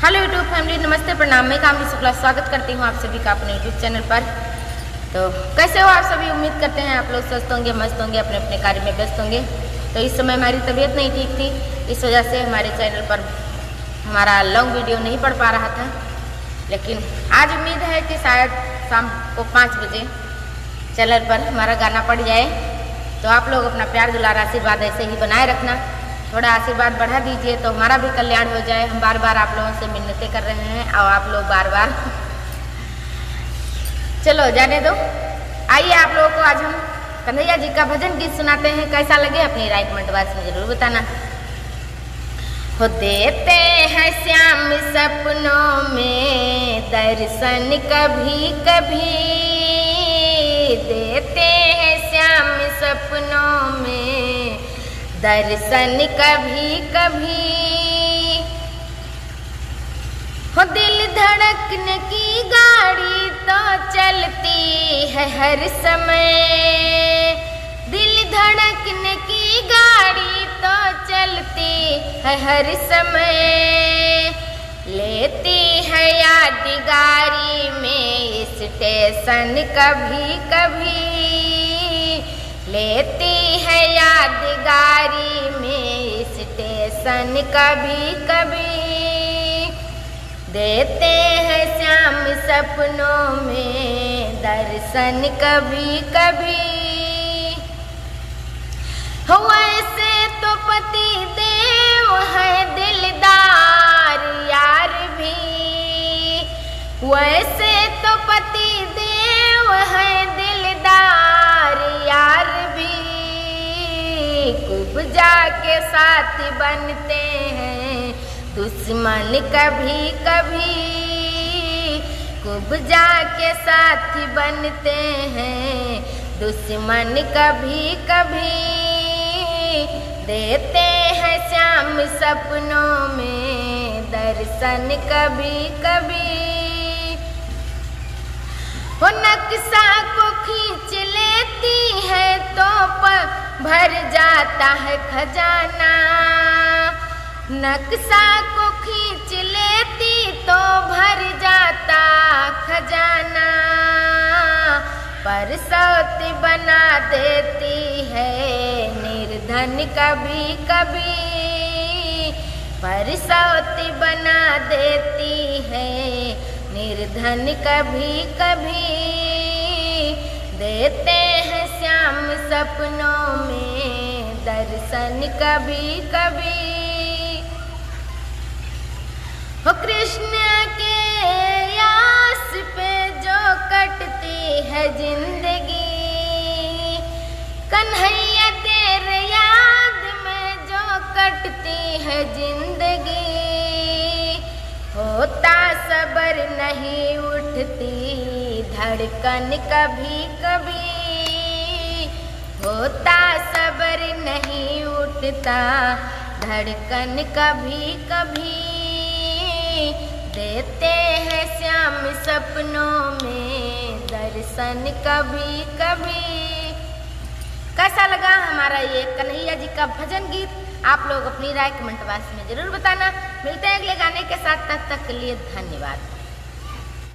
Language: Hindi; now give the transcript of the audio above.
हेलो यूट्यूब फैमिली, नमस्ते, प्रणाम। मैं कामनी शुक्ला स्वागत करती हूँ आप सभी का अपने यूट्यूब चैनल पर। तो कैसे हो आप सभी? उम्मीद करते हैं आप लोग स्वस्थ होंगे, मस्त होंगे, अपने अपने कार्य में व्यस्त होंगे। तो इस समय हमारी तबीयत नहीं ठीक थी, इस वजह से हमारे चैनल पर हमारा लॉन्ग वीडियो नहीं पड़ पा रहा था। लेकिन आज उम्मीद है कि शायद शाम को 5 बजे चैनल पर हमारा गाना पड़ जाए। तो आप लोग अपना प्यार दुलार आशीर्वाद ऐसे ही बनाए रखना, थोड़ा आशीर्वाद बढ़ा दीजिए तो हमारा भी कल्याण हो जाए। हम बार बार आप लोगों से मिन्नतें कर रहे हैं और आप लोग बार बार चलो जाने दो। आइए आप लोगों को आज हम कन्हैया जी का भजन गीत सुनाते हैं। कैसा लगे अपनी राय कमेंट बॉक्स में जरूर बताना। हो देते हैं श्याम सपनों में दर्शन कभी कभी, देते हैं श्याम सपनों में दर्शन कभी कभी। हो दिल धड़कने की गाड़ी तो चलती है हर समय, दिल धड़कने की गाड़ी तो चलती है हर समय। लेती है यादगारी में स्टेशन कभी कभी, लेती है यादगारी में स्टेशन कभी कभी। देते हैं श्याम सपनों में दर्शन कभी कभी। हो ऐसे तो पति देव है दिलदार यार भी, वैसे तो पति देव है दिलदार यार भी। कुब्जा के साथ बनते हैं दुश्मन कभी कभी, कुब्जा के साथ बनते हैं दुश्मन कभी कभी। देते हैं श्याम सपनों में दर्शन कभी कभी। वो नक्शा को खींच लेती है तो भर जाता है खजाना, नक्शा को खींच लेती तो भर जाता खजाना। परसौती बना देती है निर्धन कभी कभी, परसौती बना देती है निर्धन कभी कभी। देते हैं श्याम सपनों में दर्शन कभी कभी। हो कृष्ण के आस पे जो कटती है जिंदगी, कन्हैया तेरे याद में जो कटती है जिंदगी। होता सबर नहीं उठती धड़कन कभी कभी, होता सबर नहीं उठता धड़कन कभी कभी। देते हैं श्याम सपनों में दर्शन कभी कभी। कैसा लगा हमारा ये कन्हैया जी का भजन गीत? आप लोग अपनी राय कमेंट बॉक्स में जरूर बताना। मिलते हैं अगले गाने के साथ, तब तक के लिए धन्यवाद।